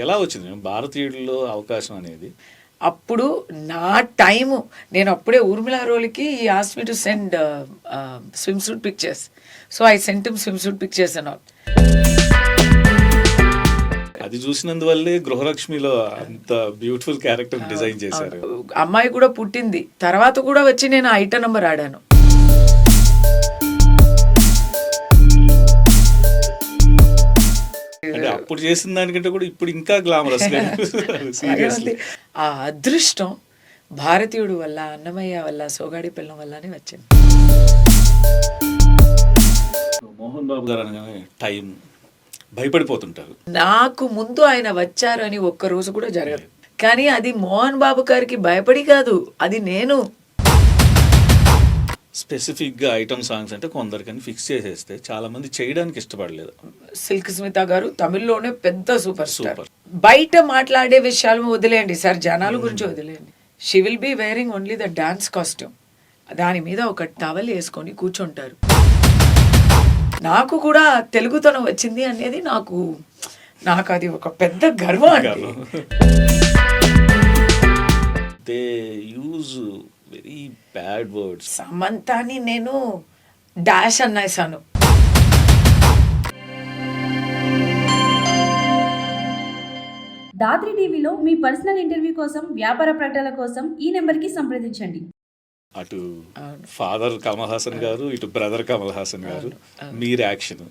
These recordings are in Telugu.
ఎలా వచ్చింది భారతీయుడిలో అవకాశం అనేది? అప్పుడు నా టైము, నేను అప్పుడే ఊర్మిళ రోల్కి he ask me to send swim suit pictures. So I sent him swim suit pictures and all. అది చూసినందువల్లే గృహలక్ష్మిలో అంత బ్యూటిఫుల్ క్యారెక్టర్ డిజైన్ చేశారు. అమ్మాయి కూడా పుట్టింది, తర్వాత కూడా వచ్చి నేను ఐటమ్ నంబర్ ఆడాను. అంటే అప్పుడు చేసిన దానికంటే కూడా ఇప్పుడు ఇంకా గ్లామరస్. ఆ అదృష్టం భారతీయుడు వల్ల, అన్నమయ్య వల్ల, సోగాడి పిల్లం వల్లనే వచ్చింది. మోహన్ బాబు గారు అనగానే టైం భయపడిపోతుంటారు. నాకు ముందు ఆయన వచ్చారని ఒక్క రోజు కూడా జరగదు. కానీ అది మోహన్ బాబు గారికి భయపడి కాదు, అది నేను. స్పెసిఫిక్గా ఐటమ్ సాంగ్స్ అంటే కొందరికని ఫిక్స్ చేసేస్తే చాలా మంది చేయడానికి ఇష్టపడలేదు. సిల్క్ స్మిత గారు తమిళ్లోనే పెద్ద సూపర్ స్టార్. బయట మాట్లాడే విషయాలు వదిలేయండి సార్, జనాల గురించి వదిలేయండి. She will be wearing only the dance costume. దాని మీద ఒక టవల్ వేసుకొని కూర్చుంటారు. నాకు కూడా తెలుగుతనం వచ్చింది అనేది నాకు అది ఒక పెద్ద గర్వం అండి. They use very bad words. సమంతాని నేను డాష్ అన్నాసాను. దాత్రి టీవీలో మీ పర్సనల్ ఇంటర్వ్యూ కోసం, వ్యాపార ప్రకటనల కోసం ఈ నెంబర్కి సంప్రదించండి. అటు ఫాదర్ కమల్ హాసన్ గారు, ఇటు బ్రదర్ కమల్ హాసన్ గారు, మీ రియాక్షన్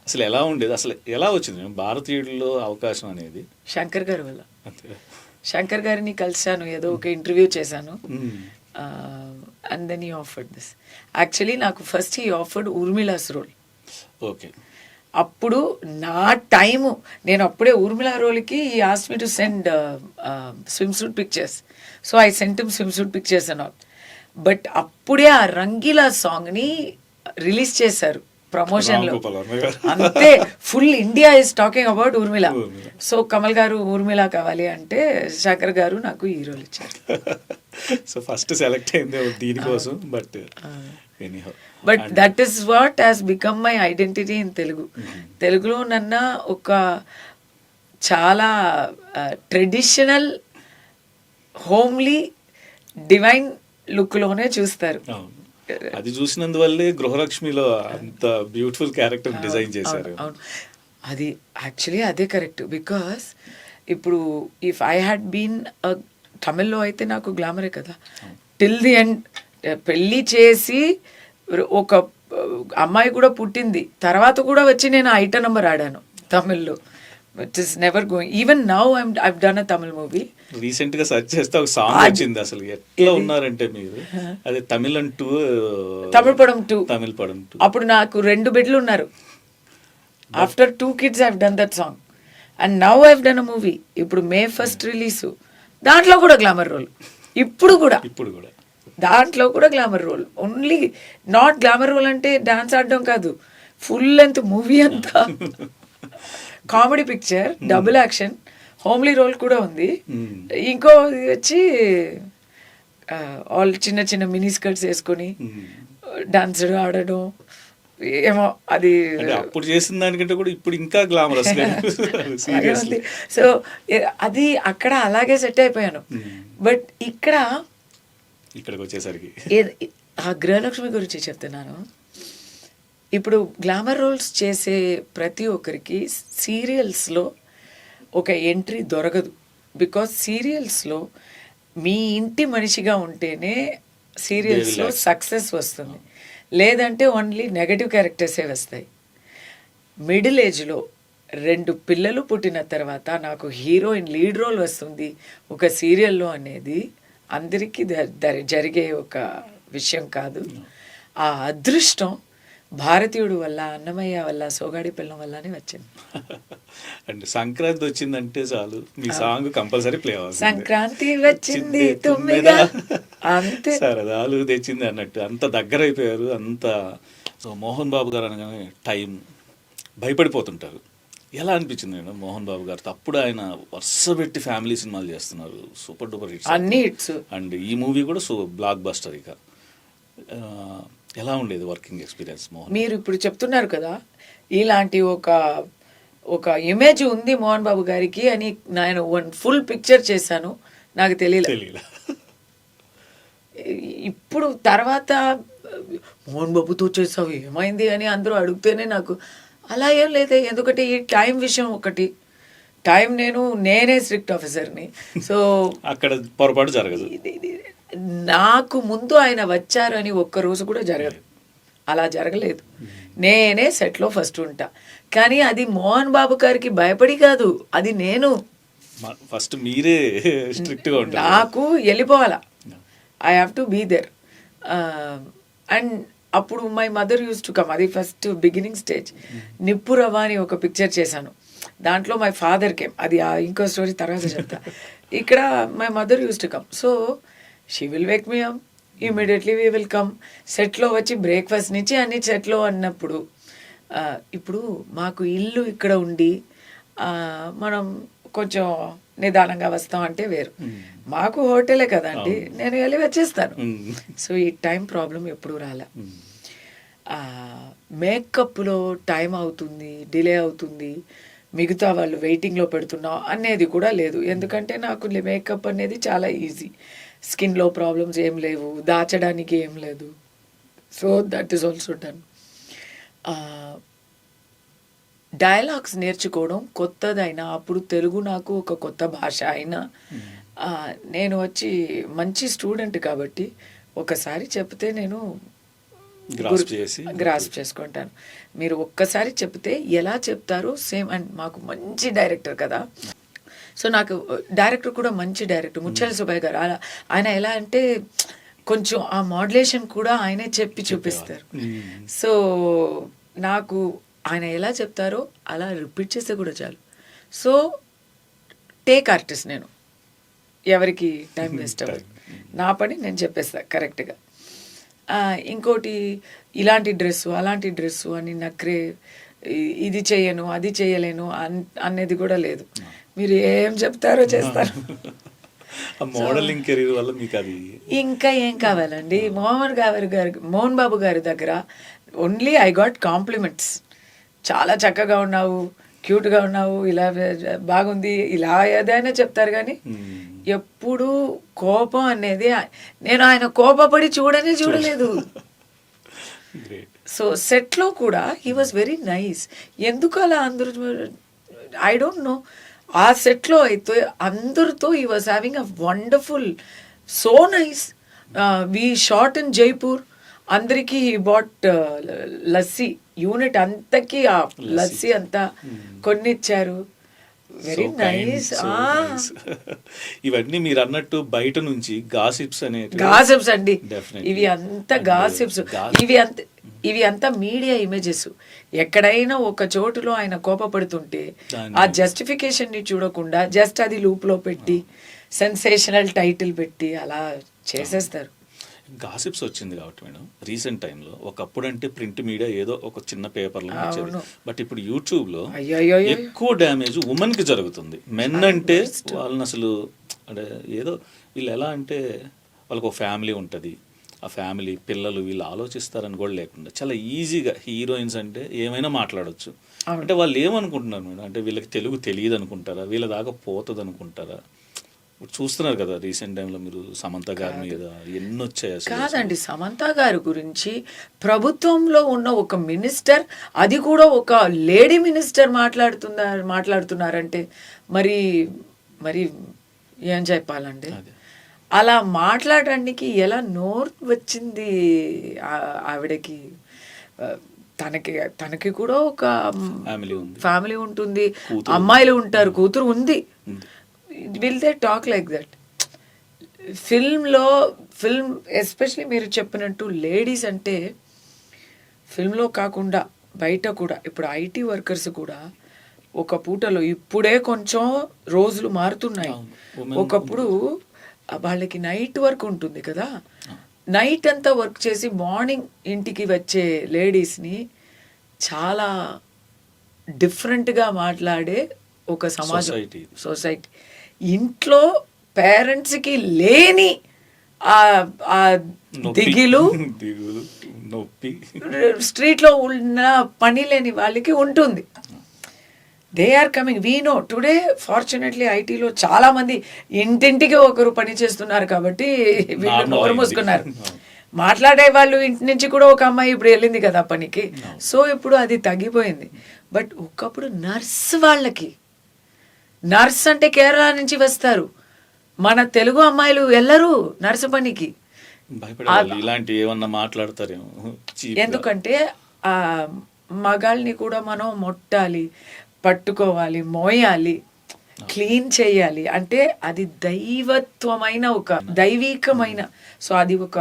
అసలు ఎలా ఉండేది? అసలు ఎలా వచ్చింది భారతీయుడిలో అవకాశం అనేది? శంకర్ గారి వల్ల. శంకర్ గారిని కలిశాను, ఏదో ఒక ఇంటర్వ్యూ చేశాను. And then he offered this. Actually నాకు first he offered Urmila's role. Okay. అప్పుడు నా టైము, నేను అప్పుడే ఊర్మిళ రోల్కి he ask me to send swim suit pictures. So I sent him swim suit pictures and all. But అప్పుడే ఆ రంగీలా సాంగ్ని రిలీజ్ చేశారు ప్రమోషన్లో. అంతే, full India is talking about Urmila. So Kamal garu Urmila కావాలి అంటే శంకర్ గారు నాకు ఈ రోల్ ఇచ్చారు. సో ఫస్ట్ సెలెక్ట్ అయింది దీనికోసం. But that is what has become my identity in Telugu. తెలుగులో నన్న ఒక చాలా ట్రెడిషనల్, హోమ్లీ, డివైన్ లుక్లోనే చూస్తారు. అది చూసినందువల్లే గృహలక్ష్మిలో అంత బ్యూటిఫుల్ క్యారెక్టర్ డిజైన్ చేశారు. అవును, అది యాక్చువల్లీ అదే కరెక్ట్. బికాస్ ఇప్పుడు ఇఫ్ ఐ హ్యాడ్ బీన్ తమిళ్లో అయితే నాకు గ్లామరే కదా. టిల్ ది ఎండ్ పెళ్ళి చేసి ఒక అమ్మాయి కూడా పుట్టింది, తర్వాత కూడా వచ్చి నేను ఐటమ్ నంబర్ ఆడాను తమిళ్లో. It is never going. Even now I've done a Tamil movie. Recent గా సెర్చ్ చేస్తే ఒక సాంగ్ వచ్చింది. అసలు ఎట్లా ఉన్నారంటే మీరు, అదే తమిళం 2, తమిళ పడం 2. అప్పుడు నాకు 2 బిడ్డలు ఉన్నారు. After 2 kids I've done that song. And now I've done a movie. ఇప్పుడు May 1st రిలీజ్. దాంట్లో కూడా గ్లామర్ రోల్. ఇప్పుడు కూడా దాంట్లో కూడా glamour role. Only not glamour role అంటే డాన్స్ ఆడడం కాదు, ఫుల్ లెంత్ మూవీ అంతా comedy picture, double action, homely role కూడా ఉంది. ఇంకో వచ్చి ఆల్ చిన్న చిన్న మినీ స్కర్ట్స్ వేసుకొని డాన్స్ ఆడడం, ఏమో అది అప్పుడు చేసిన దానికంటే కూడా ఇప్పుడు ఇంకా గ్లామరస్. సో అది అక్కడ అలాగే సెట్ అయిపోయాను. బట్ ఇక్కడికి వచ్చేసరికి ఆ గృహలక్ష్మి గురించి చెప్తున్నాను. ఇప్పుడు గ్లామర్ రోల్స్ చేసే ప్రతి ఒక్కరికి సీరియల్స్లో ఒక ఎంట్రీ దొరకదు. బికాస్ సీరియల్స్లో మీ ఇంటి మనిషిగా ఉంటేనే సీరియల్స్లో సక్సెస్ వస్తుంది, లేదంటే ఓన్లీ నెగటివ్ క్యారెక్టర్సే వస్తాయి. మిడిల్ ఏజ్లో 2 పిల్లలు పుట్టిన తర్వాత నాకు హీరోయిన్ లీడ్ రోల్ వస్తుంది ఒక సీరియల్లో అనేది అందరికీ జరిగే ఒక విషయం కాదు. ఆ అదృష్టం భారతీయుడు వల్ల, అన్నమయ్య వల్ల, సోగాడి పిల్లం వల్లనే వచ్చింది. అంటే సంక్రాంతి వచ్చిందంటే చాలు మీ సాంగ్ కంపల్సరీ ప్లే అవ్వాలి. సంక్రాంతి వచ్చింది తుమ్మిదా, అంతే, సరదాలు తెచ్చింది అన్నట్టు అంత దగ్గర అయిపోయారు అంత. సో మోహన్ బాబు గారు అనగానే టైం భయపడిపోతుంటారు. ఎలా అనిపించింది మేడం మోహన్ బాబు గారితో? అప్పుడు ఆయన వరుస పెట్టి ఫ్యామిలీ సినిమాలు చేస్తున్నారు, సూపర్ డూపర్ హిట్స్, అన్ని హిట్స్. అండ్ ఈ మూవీ కూడా బ్లాక్ బస్టర్. ఇక ఎలా ఉండేది వర్కింగ్ ఎక్స్పీరియన్స్ మోహన్? మీరు ఇప్పుడు చెప్తున్నారు కదా, ఇలాంటి ఒక ఒక ఇమేజ్ ఉంది మోహన్ బాబు గారికి అని నేను ఫుల్ పిక్చర్ చేశాను, నాకు తెలియలేదు. ఇప్పుడు తర్వాత మోహన్ బాబుతో చేసావు ఏమైంది అని అందరూ అడిగితేనే నాకు అలా ఏం లేదే, ఎందుకంటే ఈ టైం విషయం ఒకటి, టైం నేనే స్ట్రిక్ట్ ఆఫీసర్ని, సో అక్కడ పొరపాటు జరగదు. నాకు ముందు ఆయన వచ్చారని ఒక్కరోజు కూడా జరగదు, అలా జరగలేదు. నేనే సెట్లో ఫస్ట్ ఉంటా, కానీ అది మోహన్ బాబు గారికి భయపడి కాదు, అది నేను ఫస్ట్ మీరే స్ట్రిక్ట్గా ఉంటారు. నాకు వెళ్ళిపోవాలా, I have to be there. And అప్పుడు my mother use to come, అది ఫస్ట్ బిగినింగ్ స్టేజ్. నిప్పు రవ్వ అని ఒక పిక్చర్ చేశాను, దాంట్లో మై ఫాదర్ కేమ్, అది ఇంకో స్టోరీ తర్వాత చెప్తా. ఇక్కడ my mother use to come, so she will Wake me up, immediately we will come. సెట్లో వచ్చి బ్రేక్ఫాస్ట్ నుంచి అన్ని సెట్లో అన్నప్పుడు, ఇప్పుడు మాకు ఇల్లు ఇక్కడ ఉండి మనం కొంచెం నిదానంగా వస్తాం అంటే వేరు, మాకు హోటలే కదండి, నేను వెళ్ళి వచ్చేస్తాను. సో ఈ టైం ప్రాబ్లం ఎప్పుడు రాలే. మేకప్లో టైం అవుతుంది, డిలే అవుతుంది, మిగతా వాళ్ళు వెయిటింగ్లో పెడుతున్నాం అనేది కూడా లేదు, ఎందుకంటే నాకు మేకప్ అనేది చాలా ఈజీ, స్కిన్లో ప్రాబ్లమ్స్ ఏం లేవు, దాచడానికి ఏం లేదు, so that is also done. Dialogues నేర్చుకోవడం కొత్తదైనా, అప్పుడు తెలుగు నాకు ఒక కొత్త భాష అయినా, నేను వచ్చి మంచి స్టూడెంట్ కాబట్టి ఒకసారి చెప్తే నేను గ్రాస్ప్ చేసుకుంటాను. మీరు ఒక్కసారి చెప్తే ఎలా చెప్తారో సేమ్. అండ్ మాకు మంచి డైరెక్టర్ కదా, సో నాకు డైరెక్టర్ కూడా మంచి డైరెక్టర్ ముత్యాల సుబ్బయ్య గారు. ఆయన ఎలా అంటే కొంచెం ఆ మోడ్యులేషన్ కూడా ఆయనే చెప్పి చూపిస్తారు. సో నాకు ఆయన ఎలా చెప్తారో అలా రిపీట్ చేస్తే కూడా చాలు. సో టేక్ ఆర్టిస్ట్ నేను, ఎవరికి టైం వేస్ట్ అవ్వదు, నా పని నేను చెప్పేస్తాను కరెక్ట్గా. ఇంకోటి ఇలాంటి డ్రెస్సు అలాంటి డ్రెస్సు అని నక్రే, ఇది చేయను అది చేయలేను అనేది కూడా లేదు, మీరు ఏం చెప్తారో చేస్తారు. మోడలింగ్ కెరీర్ వల్ల మీకు అది ఇంకా ఏం కావాలండి. మోహన్ బాబు గారి దగ్గర ఓన్లీ ఐ గాట్ కాంప్లిమెంట్స్, చాలా చక్కగా ఉన్నావు, క్యూట్గా ఉన్నావు, ఇలా బాగుంది, ఇలా ఏదైనా చెప్తారు. కానీ ఎప్పుడు కోపం అనేది నేను ఆయన కోపపడి చూడలేదు. సో సెట్లో కూడా హీ వాజ్ వెరీ నైస్. ఎందుకు అలా అందరూ, ఐ డోంట్ నో. ఆ సెట్లో అయితే అందరితో he was having a wonderful, so nice. We shot in Jaipur, అందరికీ హీ బాట్ లస్సీ, యూనిట్ అంతకి ఆ లస్సీ అంతా కొన్నిచ్చారు. Very nice. ఇవన్నీ మీరు అన్నట్టు బయట నుంచి గాసిప్స్ అండి, ఇవి అంతా గాసిప్స్, ఇవి అంతా మీడియా ఇమేజెస్. ఎక్కడైనా ఒక చోటులో ఆయన కోపపడుతుంటే ఆ జస్టిఫికేషన్ ని చూడకుండా జస్ట్ అది లూప్ లో పెట్టి సెన్సేషనల్ టైటిల్ పెట్టి అలా చేసేస్తారు. గాసిప్స్ వచ్చింది కాబట్టి మేడం రీసెంట్ టైంలో, ఒకప్పుడు అంటే ప్రింట్ మీడియా ఏదో ఒక చిన్న పేపర్లో వచ్చేది, బట్ ఇప్పుడు యూట్యూబ్లో ఎక్కువ డ్యామేజ్ ఉమెన్ కి జరుగుతుంది. మెన్ అంటే వాళ్ళని అసలు అంటే ఏదో వీళ్ళు ఎలా అంటే వాళ్ళకు ఒక ఫ్యామిలీ ఉంటుంది, ఆ ఫ్యామిలీ పిల్లలు వీళ్ళు ఆలోచిస్తారని కూడా లేకుండా చాలా ఈజీగా హీరోయిన్స్ అంటే ఏమైనా మాట్లాడొచ్చు. అంటే వాళ్ళు ఏమనుకుంటున్నారు మేడం, అంటే వీళ్ళకి తెలుగు తెలియదు అనుకుంటారా, వీళ్ళ దాకా పోతుంది అనుకుంటారా? చూస్తున్నారు కదా రీసెంట్ టైంలో మీరు సమంత గారి మీద ఎన్ని వచ్చాయి. కాదండి, సమంత గారి గురించి ప్రభుత్వంలో ఉన్న ఒక మినిస్టర్, అది కూడా ఒక లేడీ మినిస్టర్ మాట్లాడుతున్నారంటే మరి మరి ఏం చెప్పాలండి? అలా మాట్లాడడానికి ఎలా నోరు వచ్చింది ఆవిడకి? తనకి కూడా ఒక ఫ్యామిలీ ఉంటుంది, అమ్మాయిలు ఉంటారు, కూతురు ఉంది. Will they talk like that? Film especially మీరు చెప్పినట్టు లేడీస్ అంటే ఫిల్మ్లో కాకుండా బయట కూడా, ఇప్పుడు ఐటీ వర్కర్స్ కూడా ఒక పూటలో, ఇప్పుడే కొంచెం రోజులు మారుతున్నాయి, ఒకప్పుడు వాళ్ళకి నైట్ వర్క్ ఉంటుంది కదా, నైట్ అంతా వర్క్ చేసి మార్నింగ్ ఇంటికి వచ్చే లేడీస్ని చాలా డిఫరెంట్గా మాట్లాడే ఒక సమాజం, సొసైటీ. ఇంట్లో పేరెంట్స్కి లేని ఆ దిగులు నొప్పి స్ట్రీట్లో ఉన్న పని లేని వాళ్ళకి ఉంటుంది. They are coming we know today fortunately ఐటీలో చాలా మంది ఇంటింటికి ఒకరు పని చేస్తున్నారు కాబట్టి వీళ్ళు Normal నోరు అయింది. మూసుకున్నారు. మాట్లాడే వాళ్ళు ఇంటి నుంచి కూడా ఒక అమ్మాయి ఇప్పుడు వెళ్ళింది కదా పనికి. సో ఇప్పుడు అది తగ్గిపోయింది. బట్ ఒకప్పుడు వాళ్ళకి నర్స్ అంటే కేరళ నుంచి వస్తారు, మన తెలుగు అమ్మాయిలు వెళ్ళరు నర్సు పనికి. భయపడేవాళ్ళు ఇలాంటి ఏమన్నా మాట్లాడతారేమో cheap గా. ఎందుకంటే ఆ మగాళ్ళని కూడా మనం మొట్టాలి, పట్టుకోవాలి, మోయాలి, క్లీన్ చేయాలి. అంటే అది దైవత్వమైన ఒక దైవికమైన, సో అది ఒక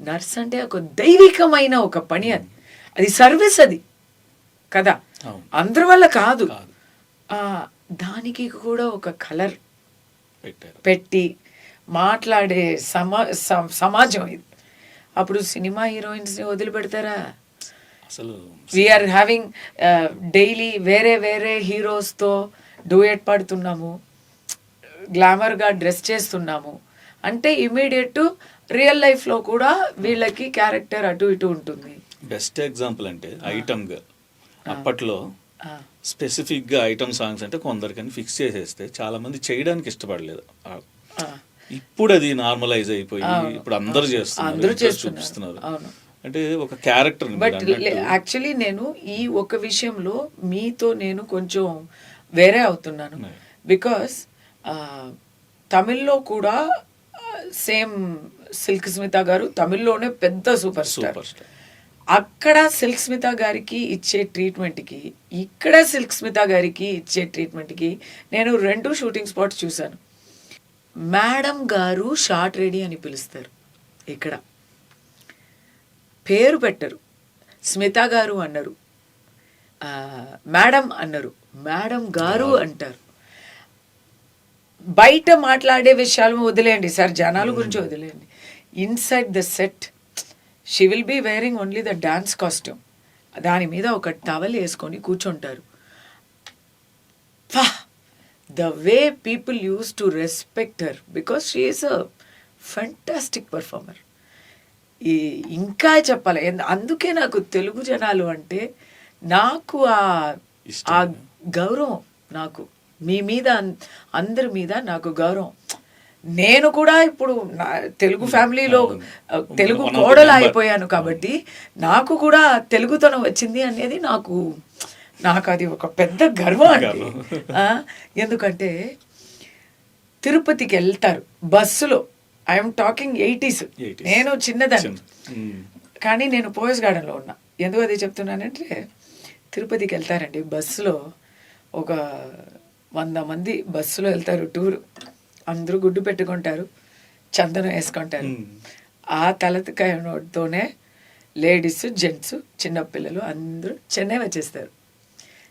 నర్స్ అంటే ఒక దైవికమైన ఒక పని. అది అది సర్వీస్, అది కదా, అవును. అందరి వల్ల కాదు. కాదు. దానికి కూడా ఒక కలర్ పెట్టారు. పెట్టి మాట్లాడే సమాజం ఇది. అప్పుడు సినిమా హీరోయిన్స్ని వదిలిపెడతారా? అసలు వీఆర్ హ్యావింగ్ డైలీ వేరే వేరే హీరోస్తో డూయట్ పాడుతున్నాము, గ్లామర్గా డ్రెస్ చేస్తున్నాము. అంటే ఇమీడియట్ రియల్ లైఫ్లో కూడా వీళ్ళకి క్యారెక్టర్ అటు ఇటు ఉంటుంది. బెస్ట్ ఎగ్జాంపుల్ అంటే ఐటమ్ గర్ల్. అప్పట్లో స్పెసిఫిక్ గా ఐటమ్ సాంగ్స్ అంటే కొందరికని ఫిక్స్ చేసేస్తే చాలా మంది చేయడానికి ఇష్టపడలేదు. ఇప్పుడు అది నార్మలైజ్ అయిపోయి ఇప్పుడు అందరూ చేస్తున్నారు, చూపిస్తున్నారు. అంటే ఒక క్యారెక్టర్. బట్ యాక్చువల్లీ నేను ఈ ఒక విషయంలో మీతో నేను కొంచెం వేరే అవుతున్నాను. బికాస్ తమిళ్లో కూడా సేమ్ సిల్క్ స్మిత గారు తమిళ్లోనే పెద్ద సూపర్ స్టార్. అక్కడ సిల్క్ స్మిత గారికి ఇచ్చే ట్రీట్మెంట్కి, ఇక్కడ సిల్క్ స్మిత గారికి ఇచ్చే ట్రీట్మెంట్కి నేను 2 షూటింగ్ స్పాట్స్ చూశాను. మేడం గారు షార్ట్ రెడీ అని పిలుస్తారు, ఇక్కడ పేరు పెట్టరు. స్మిత గారు అన్నారు, మేడం అన్నారు, మేడం గారు అంటారు. బయట మాట్లాడే విషయాలు వదిలేయండి సార్, జనాల గురించి వదిలేయండి. Inside the set she will be wearing only the dance costume. దాని మీద ఒక టవల్ వేసుకొని కూర్చుంటారు. The way people use to respect her because she is a fantastic performer. ఇంకా చెప్పాలి, అందుకే నాకు తెలుగు జనాలు అంటే నాకు ఆ గౌరవం, నాకు మీ మీద అందరి మీద నాకు గౌరవం. నేను కూడా ఇప్పుడు తెలుగు ఫ్యామిలీలో తెలుగు కోడలు అయిపోయాను కాబట్టి నాకు కూడా తెలుగుతనం వచ్చింది అనేది నాకు అది ఒక పెద్ద గర్వం అండి. ఎందుకంటే తిరుపతికి వెళ్తారు బస్సులో, ఐఎమ్ టాకింగ్ 80s, నేను చిన్నదాన్ని కానీ నేను పోయస్ గార్డెన్లో ఉన్నా. ఎందుకు అది చెప్తున్నానంటే తిరుపతికి వెళ్తారండి బస్సులో, ఒక 100 మంది బస్సులో వెళ్తారు టూర్. అందరూ గుడ్డు పెట్టుకుంటారు, చందనం వేసుకుంటారు. ఆ తలకాయ నోటితోనే లేడీస్, జెంట్స్, చిన్నపిల్లలు అందరూ చెన్నై వచ్చేస్తారు.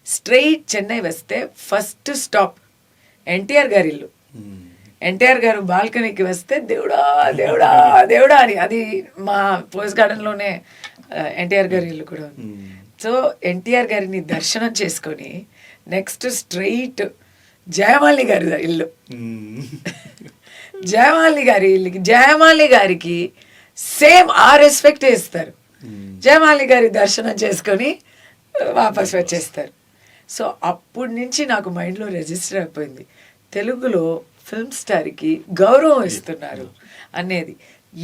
స్ట్రైట్ చెన్నై వస్తే ఫస్ట్ స్టాప్ ఎన్టీఆర్ గారి ఇల్లు. ఎన్టీఆర్ గారు బాల్కనీకి వస్తే దేవుడా దేవుడా దేవుడా అని, అది మా పోస్ట్ గార్డెన్లోనే ఎన్టీఆర్ గారి ఇల్లు కూడా ఉంది. సో ఎన్టీఆర్ గారిని దర్శనం చేసుకొని నెక్స్ట్ స్ట్రైట్ జయమాలిని గారి ఇల్లు. జయమాలిని గారి ఇల్లుకి, జయమాలిని గారికి సేమ్ ఆ రెస్పెక్ట్ ఇస్తారు. జయమాలిని గారి దర్శనం చేసుకొని వాపస్ వచ్చేస్తారు. సో అప్పటి నుంచి నాకు మైండ్లో రిజిస్టర్ అయిపోయింది, తెలుగులో ఫిల్మ్ స్టార్కి గౌరవం ఇస్తున్నారు అనేది.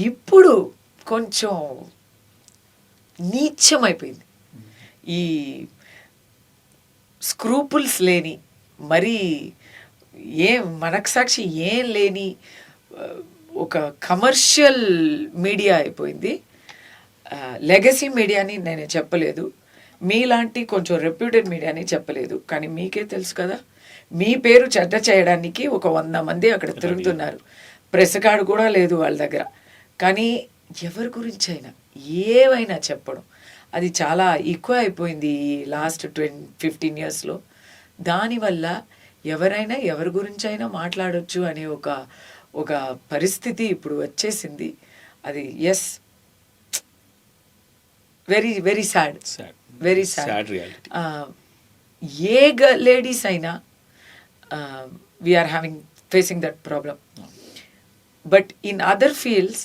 ఇప్పుడు కొంచెం నీచమైపోయింది, ఈ స్క్రూపుల్స్ లేని, మరీ మనకు సాక్షి ఏం లేని ఒక కమర్షియల్ మీడియా అయిపోయింది. లెగసీ మీడియాని నేను చెప్పలేదు, మీలాంటి కొంచెం రెప్యూటెడ్ మీడియాని చెప్పలేదు. కానీ మీకే తెలుసు కదా, మీ పేరు చెడ్డ చేయడానికి ఒక 100 మంది అక్కడ తిరుగుతున్నారు. ప్రెస్ కార్డు కూడా లేదు వాళ్ళ దగ్గర. కానీ ఎవరి గురించి అయినా ఏవైనా చెప్పడం అది చాలా ఎక్కువ అయిపోయింది ఈ లాస్ట్ 15 yearsలో. దానివల్ల ఎవరైనా ఎవరి గురించి అయినా మాట్లాడొచ్చు అనే ఒక పరిస్థితి ఇప్పుడు వచ్చేసింది. అది yes, very very sad, very sad. ఏ లేడీస్ అయినా we are facing that problem. But in other fields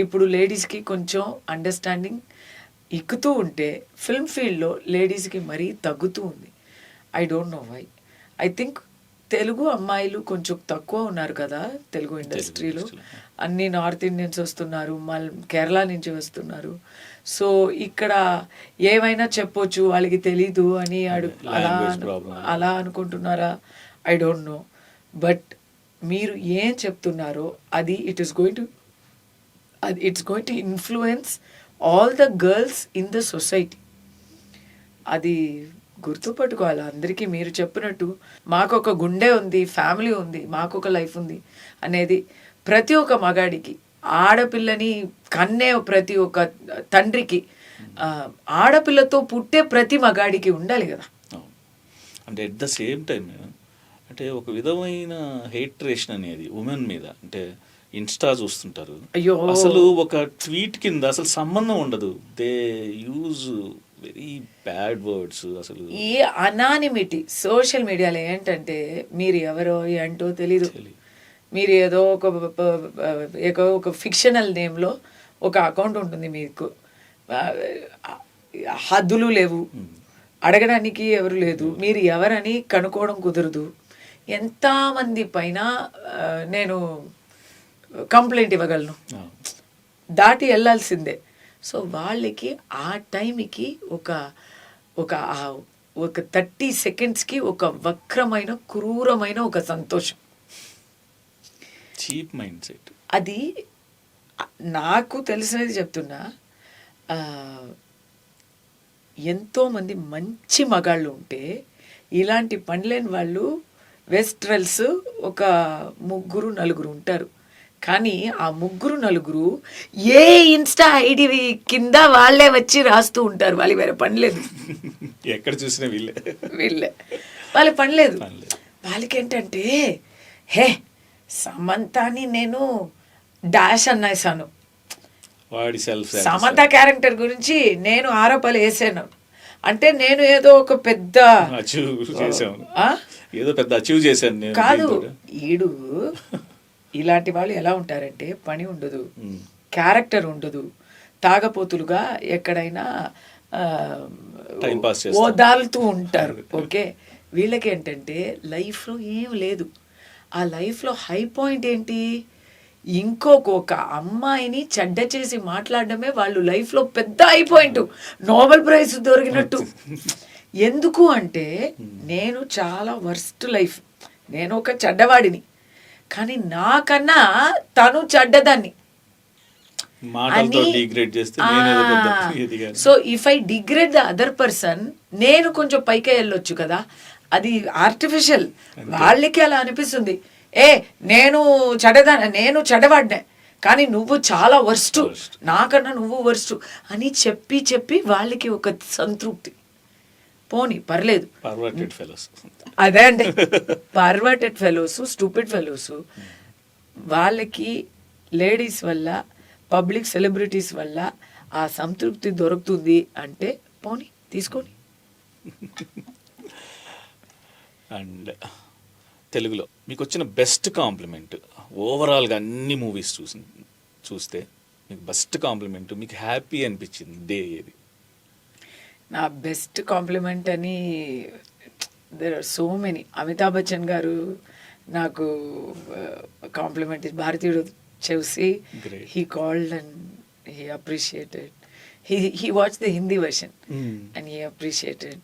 ఇప్పుడు లేడీస్కి కొంచెం అండర్స్టాండింగ్ ఎక్కుతూ ఉంటే, ఫిల్మ్ ఫీల్డ్లో లేడీస్కి మరీ తగ్గుతూ ఉంది. I don't know why. I think Telugu అమ్మాయిలు కొంచెం తక్కువ ఉన్నారు కదా తెలుగు ఇండస్ట్రీలో. అన్ని నార్త్ ఇండియన్స్ వస్తున్నారు, కేరళ నుంచి వస్తున్నారు. సో ఇక్కడ ఏమైనా చెప్పొచ్చు, వాళ్ళకి తెలీదు అని అలా అనుకుంటున్నారా? I don't no. బట్ మీరు ఏం చెప్తున్నారో అది it's going to influence all the girls in the society. అది గుర్తుపట్టుకోవాలి అందరికీ. మీరు చెప్పినట్టు మాకు ఒక గుండె ఉంది, ఫ్యామిలీ ఉంది, మాకు ఒక లైఫ్ ఉంది అనేది ప్రతి ఒక్క మగాడికి, ఆడపిల్లని కన్నే ప్రతి ఒక్క తండ్రికి, ఆడపిల్లతో పుట్టే ప్రతి మగాడికి ఉండాలి కదా. అంటే ఎట్ ద సేమ్ టైం అంటే ఒక విధమైన హేట్రేషన్ అనేది ఉమెన్ మీద, అంటే ఇన్స్టా చూస్తుంటారు, అయ్యో అసలు ఒక ట్వీట్ కింద అసలు సంబంధం ఉండదు, they use very bad words. అసలు ఈ అనానిమిటీ సోషల్ మీడియాలో ఏంటంటే మీరు ఎవరో ఏంటో తెలీదు, మీరు ఏదో ఒక ఫిక్షనల్ నేమ్లో ఒక అకౌంట్ ఉంటుంది, మీకు హద్దులు లేవు, అడగడానికి ఎవరు లేదు, మీరు ఎవరని కనుక్కోవడం కుదరదు. ఎంతమంది పైన నేను కంప్లైంట్ ఇవ్వగలను, దాటి వెళ్ళాల్సిందే. సో వాళ్ళకి ఆ టైంకి ఒక 30 సెకండ్స్కి ఒక వక్రమైన క్రూరమైన ఒక సంతోషం, చీప్ మైండ్ సెట్. అది నాకు తెలిసినది చెప్తున్నా. ఎంతోమంది మంచి మగాళ్ళు ఉంటే ఇలాంటి పనిలేని వాళ్ళు వెస్ట్రల్స్ ఒక 3-4 ఉంటారు. కానీ ఆ 3-4 ఏ ఇన్స్టా ఐడి కింద వాళ్ళే వచ్చి రాస్తూ ఉంటారు. వాళ్ళకి వేరే పని లేదు, ఎక్కడ చూసినా వీళ్ళే వాళ్ళకి పని లేదు. వాళ్ళకి ఏంటంటే హే సమంతాని నేను డాష్ అన్నేసాను, వాడి సమంత క్యారెక్టర్ గురించి నేను ఆరోపణలు వేసాను అంటే నేను ఏదో ఒక పెద్ద అచీవ్ చేశాను కాదు. ఈడు ఇలాంటి వాళ్ళు ఎలా ఉంటారంటే పని ఉండదు, క్యారెక్టర్ ఉండదు, తాగపోతులుగా ఎక్కడైనా ఓదాలుతూ ఉంటారు. ఓకే, వీళ్ళకి ఏంటంటే లైఫ్లో ఏం లేదు. ఆ లైఫ్లో హై పాయింట్ ఏంటి? ఇంకొక అమ్మాయిని చెడ్డ చేసి మాట్లాడడమే వాళ్ళు లైఫ్లో పెద్ద హై పాయింట్, నోబెల్ ప్రైజ్ దొరికినట్టు. ఎందుకు అంటే నేను చాలా వర్స్ట్ లైఫ్, నేను ఒక చెడ్డవాడిని, కానీ నాకన్నా తను చెడ్డదాన్ని. So if I degrade the other person, నేను కొంచెం పైకే వెళ్ళొచ్చు కదా. అది ఆర్టిఫిషియల్. వాళ్ళకి అలా అనిపిస్తుంది, నేను చెడ్డవాడినే కానీ నువ్వు చాలా వర్స్ట్, నాకన్నా నువ్వు వర్స్ట్ అని చెప్పి వాళ్ళకి ఒక సంతృప్తి. పోనీ పర్లేదు, అదే అంటే పర్వర్టెడ్ ఫెలోస్, స్టూపిడ్ ఫెలోస్, వాళ్ళకి లేడీస్ వల్ల, పబ్లిక్ సెలబ్రిటీస్ వల్ల ఆ సంతృప్తి దొరుకుతుంది అంటే పోనీ తీసుకోండి. అండ్ తెలుగులో మీకు వచ్చిన బెస్ట్ కాంప్లిమెంట్ ఓవరాల్గా అన్ని మూవీస్ చూస్తే మీకు బెస్ట్ కాంప్లిమెంట్, మీకు హ్యాపీ అనిపించింది డే ఏది? నా బెస్ట్ కాంప్లిమెంట్ అని there are so many. Amitabh Bachchan garu నాకు కాంప్లిమెంట్ భారతీయుడు చూసి he called and he appreciated. He watch the Hindi version and he appreciated.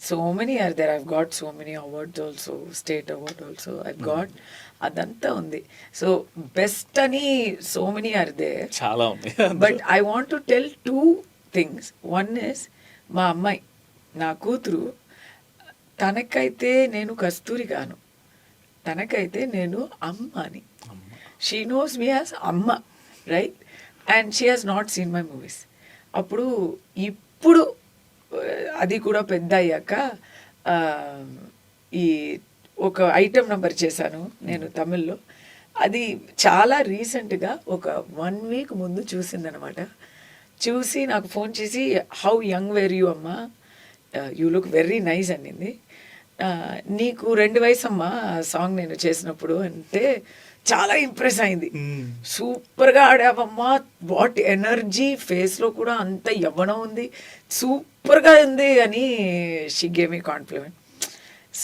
So many are there. I've got so many awards also, state award also I've got. అదంతా ఉంది. సో బెస్ట్ అని సో మెనీ ఆర్ దేర్, చాలా ఉంది. But I want to tell 2 things. One is మా అమ్మాయి, నా కూతురు. తనకైతే నేను కస్తూరి గాను, తనకైతే నేను అమ్మ అని. షీ నోస్ మీ యాజ్ అమ్మ, right? And she has not seen my movies. అప్పుడు ఇప్పుడు అది కూడా పెద్ద అయ్యాక ఈ ఒక ఐటమ్ నెంబర్ చేశాను నేను తమిళ్లో. అది చాలా రీసెంట్గా ఒక 1 week ముందు చూసిందనమాట. చూసి నాకు ఫోన్ చేసి హౌ యంగ్ వేర్ యూ అమ్మా, యూ లుక్ వెరీ నైస్ అనింది. నీకు 2 వయసు అమ్మా ఆ సాంగ్ నేను చేసినప్పుడు అంటే చాలా ఇంప్రెస్ అయింది. సూపర్గా ఆడావమ్మా, వాట్ ఎనర్జీ, ఫేస్లో కూడా అంత యవ్వనం ఉంది, సూపర్గా ఉంది అని she gave me compliment.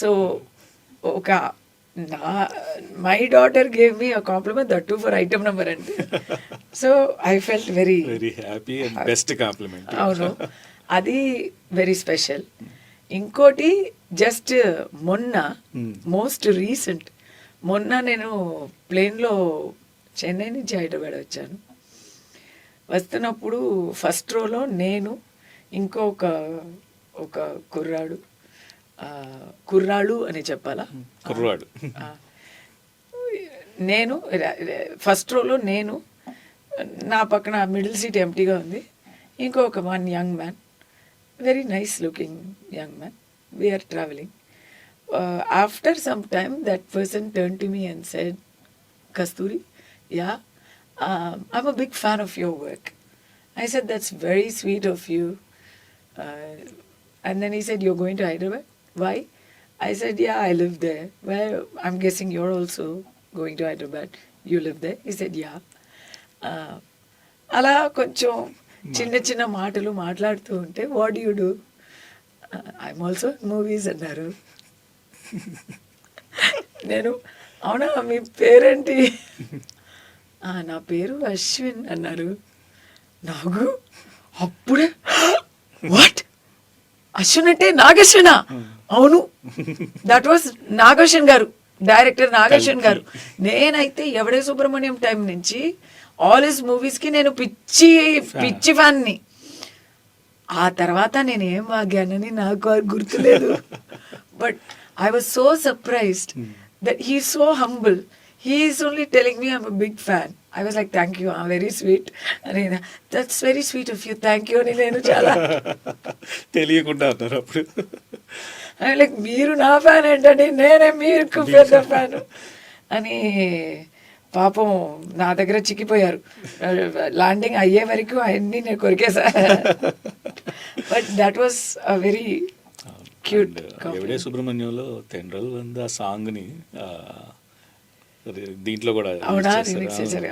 So ఒక నా my daughter gave me a compliment that to for item number అంటే. So I felt very very happy and best compliment. అవును, అది వెరీ స్పెషల్. ఇంకోటి జస్ట్ మొన్న మోస్ట్ రీసెంట్, మొన్న నేను ప్లేన్లో చెన్నై నుంచి హైదరాబాద్ వచ్చాను. వస్తున్నప్పుడు ఫస్ట్ రోలో నేను ఇంకొక ఒక కుర్రాడు అని చెప్పాలా, కుర్రాడు, నేను ఫస్ట్ రోలో నేను, నా పక్కన మిడిల్ సీట్ ఎంటీగా ఉంది. ఇంకొక one young man, very nice looking young man. We're travelling. After some time that person turn to me and said, Kasturi, yeah, I'm a big fan of your work. I said, that's very sweet of you. And then he said, you're going to Hyderabad? Why? I said, yeah, I live there. Well, I'm guessing you're also going to Hyderabad. You live there? He said, yeah. అలా కొంచెం చిన్న చిన్న మాటలు మాట్లాడుతూ ఉంటే, what do you do? I'm also movies అన్నారు. నేను, అవునా, మీ పేరేంటి? నా పేరు అశ్విన్ అన్నారు. నాకు అప్పుడే వాట్, అశ్విన్ అంటే నాగశ్వనా? అవును, దట్ వాస్ నాగశ్వన్ గారు, డైరెక్టర్ నాగశ్వన్ గారు. నేనైతే ఎవడే సుబ్రహ్మణ్యం టైం నుంచి ఆల్ హిస్ మూవీస్కి నేను పిచ్చి ఫ్యాన్ని. ఆ తర్వాత నేను ఏం వాగానని నాకు గుర్తులేదు. But I was so surprised that he is so humble. He is only telling me I'm a big fan. I was like, thank you, very sweet. And that's very sweet of you, thank you. అని నేను చాలా తెలియకుండా అన్నారు అప్పుడు. లైక్, మీరు నా ఫ్యాన్ ఏంటండి, నేనే మీకు పెద్ద ఫ్యాన్ అని. పాపం నా దగ్గర చిక్కిపోయారు. ల్యాండింగ్ అయ్యే వరకు అవన్నీ నేను కొరికేసా. But that was a very cute. ఎవడే సుబ్రహ్మణ్యంలో తెండ్రల్ వంద సాంగ్ని దీంట్లో కూడా అవునా రీమిక్స్ చేశారు.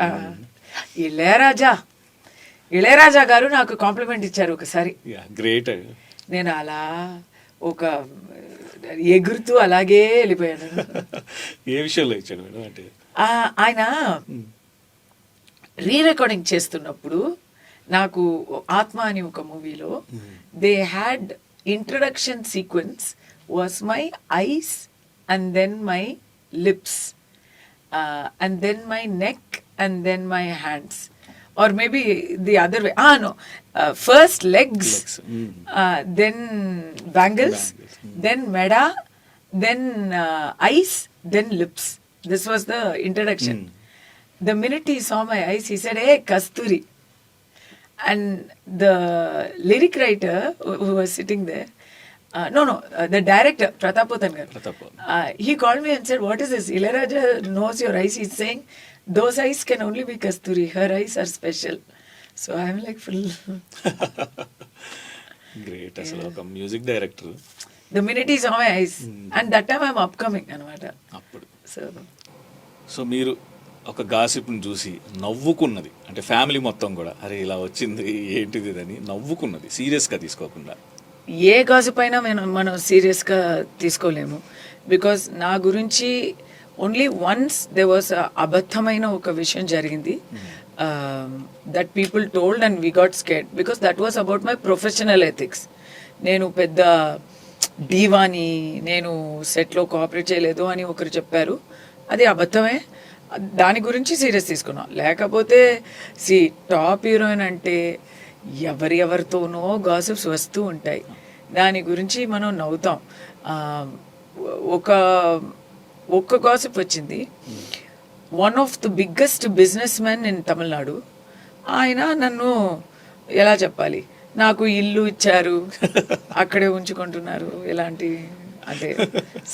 ఇళయరాజా గారు నాకు కాంప్లిమెంట్ ఇచ్చారు ఒకసారి. గ్రేట్. నేను అలా ఒక ఎగురుతూ అలాగే వెళ్ళిపోయాను. ఏ విషయంలో ఇచ్చాడు మేడం? అంటే ఆయన రీ రికార్డింగ్ చేస్తున్నప్పుడు నాకు ఆత్మ అని ఒక మూవీలో they had introduction sequence was my eyes and then my lips and then my neck and then my hands, or maybe the other way. No, first legs. Then bangles, then meda, then eyes, then lips. This was the introduction. The minute he saw my eyes, he said, hey Kasturi. And the lyric writer who was sitting there, the director, Prathapotan garu, he called me and said, what is this? Ilayaraja knows your eyes. He's saying, those eyes can only be Kasturi. Her eyes are special. So I'm like full. Great. Asala oka music director. The minute he saw my eyes, and that time I'm upcoming anamata. Appudu. So మీరు ఒక గాసిప్ని చూసి నవ్వుకున్నది, అంటే ఫ్యామిలీ మొత్తం కూడా అరే ఇలా వచ్చింది ఏంటిది అని నవ్వుకున్నది, సీరియస్గా తీసుకోకుండా? ఏ గాసిప్ అయినా మనం సీరియస్గా తీసుకోలేము. బికాజ్ నా గురించి ఓన్లీ వన్స్ దే వాస్ అబద్ధమైన ఒక విషయం జరిగింది, that people told and we got scared because that was about my professional ethics. నేను పెద్ద డీవాని, నేను సెట్లో కోఆపరేట్ చేయలేదు అని ఒకరు చెప్పారు. అది అబద్ధమే. దాని గురించి సీరియస్ తీసుకున్నాం. లేకపోతే టాప్ హీరోయిన్ అంటే ఎవరితోనో గాసిప్స్ వస్తూ ఉంటాయి, దాని గురించి మనం నవ్వుతాం. ఒక గాసిప్ వచ్చింది. One of the biggest business men in Tamil Nadu, ఆయన నన్ను ఎలా చెప్పాలి, నాకు ఇల్లు ఇచ్చారు, అక్కడే ఉంచుకుంటున్నారు, ఎలాంటి అంటే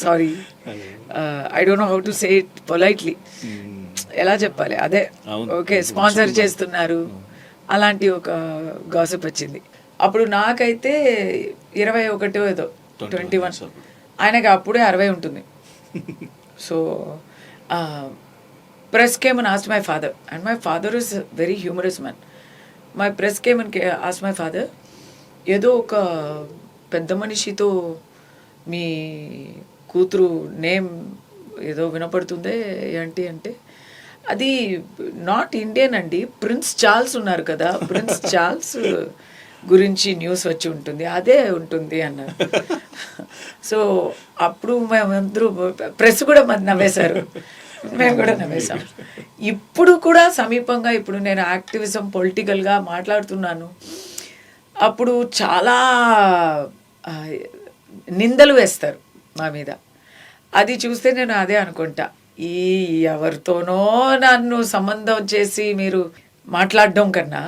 sorry I don't know how to say it politely, ఎలా చెప్పాలి, అదే ఓకే స్పాన్సర్ చేస్తున్నారు, అలాంటి ఒక గాసిప్ వచ్చింది. అప్పుడు నాకైతే 21 ఏదో 21, ఆయనకి అప్పుడే 60 ఉంటుంది. So press came and asked my father, and my father is very humorous man. My press came and asked my father, ఏదో ఒక పెద్ద మనిషితో మీ కూతురు నేమ్ ఏదో వినపడుతుందే ఏంటి అంటే అది నాట్ ఇండియన్ అండి, ప్రిన్స్ చార్ల్స్ ఉన్నారు కదా, ప్రిన్స్ చార్ల్స్ గురించి న్యూస్ వచ్చి ఉంటుంది, అదే ఉంటుంది అన్నారు. సో అప్పుడు మేమందరూ ప్రెస్ కూడా నవ్వేశారు, మేము కూడా నవ్వేశాం. ఇప్పుడు కూడా సమీపంగా ఇప్పుడు నేను యాక్టివిజం పొలిటికల్గా మాట్లాడుతున్నాను, అప్పుడు చాలా నిందలు వేస్తారు మా మీద. అది చూస్తే నేను అదే అనుకుంటా, ఈ ఎవరితోనో నన్ను సంబంధం చేసి మీరు మాట్లాడడం కన్నా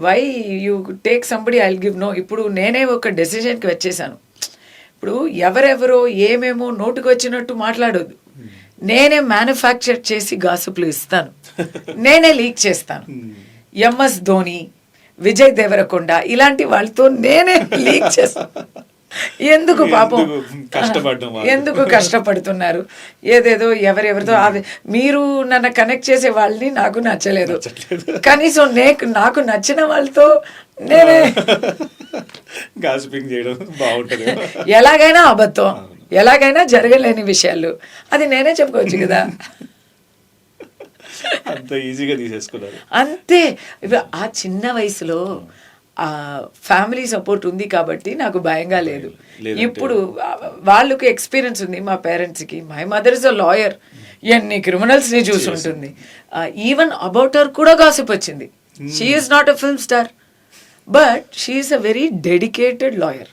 why you take somebody I give no. ఇప్పుడు నేనే ఒక డెసిషన్కి వచ్చేసాను, ఇప్పుడు ఎవరెవరో ఏమేమో నోటుకు వచ్చినట్టు మాట్లాడొద్దు, నేనే మ్యానుఫ్యాక్చర్ చేసి గాసిప్లు ఇస్తాను, నేనే లీక్ చేస్తాను. ఎంఎస్ ధోని, విజయ్ దేవరకొండ ఇలాంటి వాళ్ళతో నేనే లీక్ చేస్తాను. ఎందుకు పాపం ఎందుకు కష్టపడుతున్నారు, ఏదేదో ఎవరెవరితో మీరు నన్ను కనెక్ట్ చేసే వాళ్ళని నాకు నచ్చలేదు, కనీసం నాకు నచ్చిన వాళ్ళతో నేనే గాసిపింగ్ చేయడం బాగుంటుంది. ఎలాగైనా అబద్ధం, ఎలాగైనా జరగలేని విషయాలు అది నేనే చెప్పుకోవచ్చు కదా. అంత ఈజీగా తీసేసుకున్నారు అంతే. ఆ చిన్న వయసులో ఫ్యామిలీ సపోర్ట్ ఉంది కాబట్టి నాకు భయంగా లేదు. ఇప్పుడు వాళ్ళకి ఎక్స్పీరియన్స్ ఉంది, మా పేరెంట్స్కి. My mother is a lawyer, ఎన్ని క్రిమినల్స్ని చూసి ఉంటుంది. ఈవెన్ అబౌట్ హర్ కూడా గాసిప్ వచ్చింది. She is not a film star but she is a very dedicated lawyer.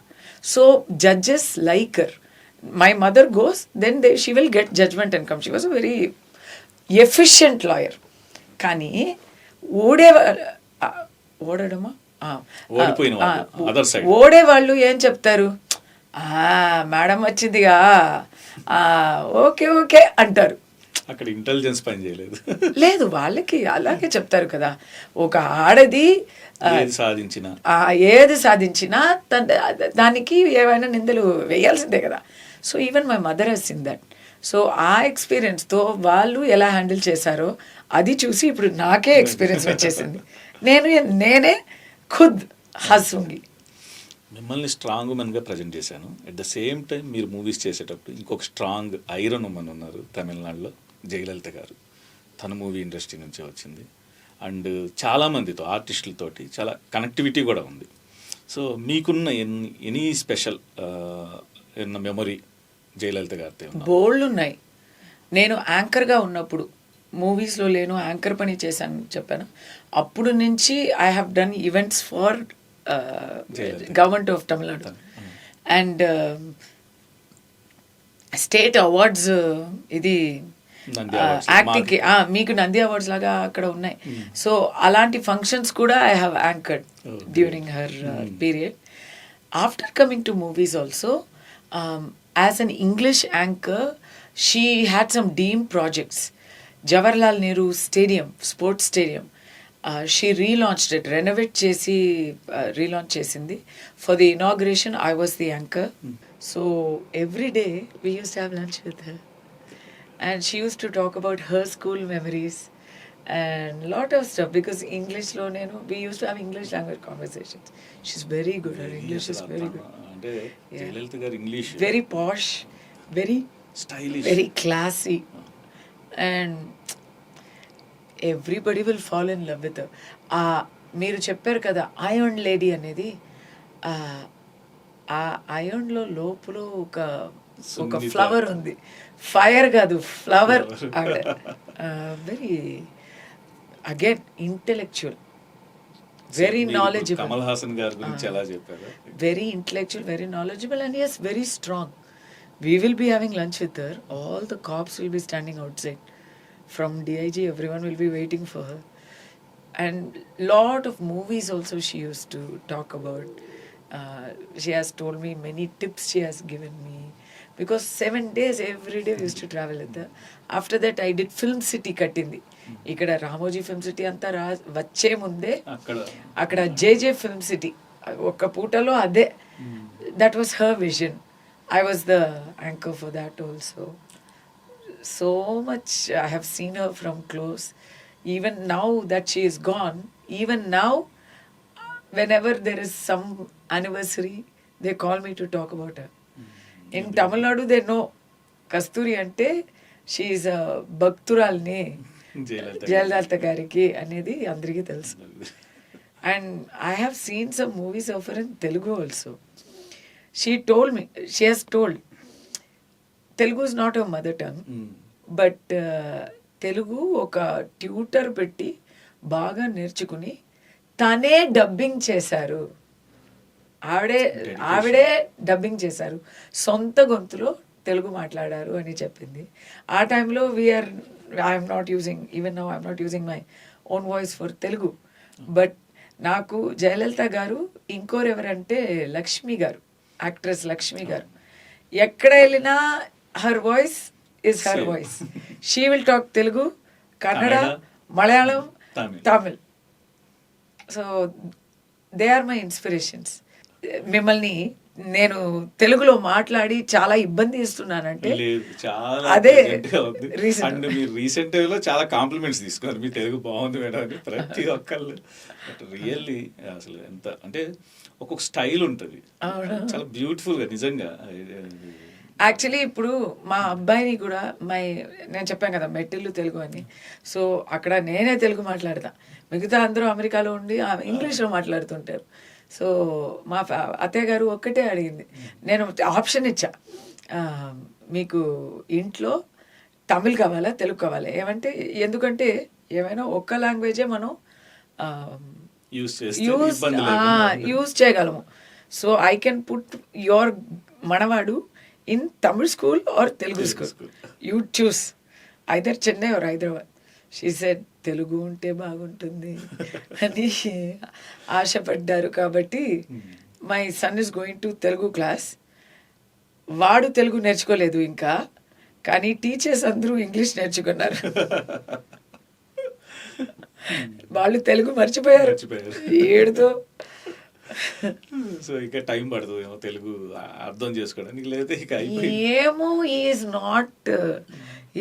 So judges like her. My mother goes then she will get judgement and come. She was a very efficient lawyer. కానీ ఓడడమా ఓడే వాళ్ళు ఏం చెప్తారు, మేడం వచ్చిందిగా ఓకే ఓకే అంటారు. అక్కడ ఇంటెలిజెన్స్ పని చేయలేదు. లేదు, వాళ్ళకి అలాగే చెప్తారు కదా. ఒక ఆడది ఏది సాధించినా దానికి ఏమైనా నిందలు వేయాల్సిందే కదా. So even my mother has seen that. So ఆ ఎక్స్పీరియన్స్తో వాళ్ళు ఎలా హ్యాండిల్ చేశారో అది చూసి ఇప్పుడు నాకే ఎక్స్పీరియన్స్ వచ్చేసింది. నేనే ఖుద్ హస్సుంగి మిమ్మల్ని స్ట్రాంగ్ ఉమెన్గా ప్రజెంట్ చేశాను. అట్ ద సేమ్ టైం మీరు మూవీస్ చేసేటప్పుడు ఇంకొక స్ట్రాంగ్ ఐరన్ ఉమెన్ ఉన్నారు తమిళనాడులో, జయలలిత గారు. తన మూవీ ఇండస్ట్రీ నుంచే వచ్చింది అండ్ చాలామందితో ఆర్టిస్టులతోటి చాలా కనెక్టివిటీ కూడా ఉంది. సో మీకున్న ఎనీ స్పెషల్ మెమొరీ జయలలిత గారితో? బోల్డ్ ఉన్నాయి. నేను యాంకర్గా ఉన్నప్పుడు మూవీస్లో లేను, యాంకర్ పని చేశాను చెప్పాను. అప్పుడు నుంచి I have done events for government of Tamil Nadu and state awards. ఇది యాక్టింగ్కి మీకు నంది అవార్డ్స్ లాగా అక్కడ ఉన్నాయి. సో అలాంటి ఫంక్షన్స్ కూడా I have anchored during her period. After coming to movies also as an English anchor she had some dream projects. Jawaharlal Nehru Stadium, sports stadium, she relaunched it, renovate chesi relaunch chesindi. For the inauguration I was the anchor. So every day we used to have lunch with her and she used to talk about her school memories and lot of stuff, because English lo nenu we used to have English language conversations. She's very good, her English is very good. Ante Jayalalitha gar English very posh, very stylish, very classy. And everybody will fall in love with. మీరు చెప్పారు కదా ఐరన్ లేడీ అనేది, ఆ ఐరన్లో లోపల ఒక ఫ్లవర్ ఉంది, ఫైర్ కాదు flower. Very again intellectual, very knowledgeable. Kamal Haasan గారి గురించి ఎలా చెప్పారు? Very intellectual, very knowledgeable and yes, very strong. We will be having lunch with her. All the cops will be standing outside. From DIG, everyone will be waiting for her. And lot of movies also she used to talk about. She has told me many tips she has given me. Because 7 days, every day we used to travel with her. After that, I did Film City Kattindi. Ikkada Ramoji Film City anta vache munde akkada JJ Film City oka pootalo ade. That was her vision. I was the anchor for that also. So much I have seen her from close. Even now that she is gone, even now, whenever there is some anniversary, they call me to talk about her. In Tamil Nadu they know Kasthuri అంటే షీఈ్ భక్తురాల్ని జయలలిత గారికి అనేది అందరికీ తెలుసు. And I have seen some movies of her in Telugu also. She told me, she has told Telugu is not our mother tongue, but Telugu ఒక ట్యూటర్ పెట్టి బాగా నేర్చుకుని తనే డబ్బింగ్ చేశారు. ఆవిడే డబ్బింగ్ చేశారు, సొంత గొంతులో తెలుగు మాట్లాడారు అని చెప్పింది. ఆ టైంలో I'm not using, even now I'm not using my own voice for Telugu. But నాకు జయలలిత గారు, ఇంకోరు ఎవరంటే లక్ష్మి గారు, యాక్ట్రెస్ లక్ష్మి గారు, ఎక్కడ వెళ్ళినా her voice is her voice. She will talk Telugu, Kannada, Malayalam, Tamil. So they are my inspirations. మిమ్మల్ని నేను తెలుగులో మాట్లాడి చాలా ఇబ్బంది ఇస్తున్నానంటే అదే రీసెంట్. మీరు రీసెంట్ లో చాలా కాంప్లిమెంట్స్ తీసుకున్నారు, మీ తెలుగు బాగుంది మేడం అని ప్రతి ఒక్కళ్ళు. బట్ రియల్లీ అసలు ఎంత అంటే ఒక్కొక్క స్టైల్ ఉంటుంది, చాలా బ్యూటిఫుల్ గా నిజంగా. యాక్చువల్లీ ఇప్పుడు మా అబ్బాయిని కూడా నేను చెప్పాను కదా మెట్టిల్లు తెలుగు అని, సో అక్కడ నేనే తెలుగు మాట్లాడతా, మిగతా అందరూ అమెరికాలో ఉండి ఇంగ్లీష్లో మాట్లాడుతుంటారు. సో మా అత్తయ్య గారు ఒక్కటే అడిగింది, నేను ఆప్షన్ ఇచ్చా, మీకు ఇంట్లో తమిళ్ కావాలా తెలుగు కావాలా ఏమంటే, ఎందుకంటే ఏమైనా ఒక్క లాంగ్వేజే మనం యూజ్ చేయగలము. So I can put your మనవాడు in Tamil school or Telugu school, you choose either Chennai or Hyderabad. She said Telugu ఉంటే బాగుంటుంది అని ఆశపడ్డారు. కాబట్టి my son is going to Telugu class. వాడు తెలుగు నేర్చుకోలేదు ఇంకా, కానీ టీచర్స్ అందరూ ఇంగ్లీష్ నేర్చుకున్నారు. వాళ్ళు తెలుగు మర్చిపోయారు ఏడుతో. సో ఇక టైం పడుతుంది ఏమో తెలుగు అర్థం చేసుకోవడానికి, లేదా ఇక ఏమో ఈజ్ నాట్,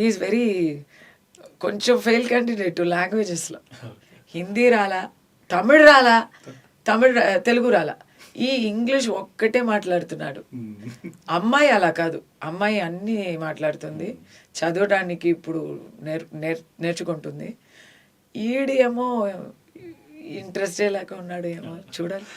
ఈజ్ వెరీ కొంచెం ఫెయిల్ క్యాండిడేట్ లాంగ్వేజెస్లో. హిందీ రాలా, తెలుగు రాలా, ఈ ఇంగ్లీష్ ఒక్కటే మాట్లాడుతున్నాడు. అమ్మాయి అలా కాదు, అమ్మాయి అన్నీ మాట్లాడుతుంది, చదవడానికి ఇప్పుడు నేర్చుకుంటుంది. ఈడేమో ఇంట్రెస్టే లేక ఉన్నాడు ఏమో, చూడాలి.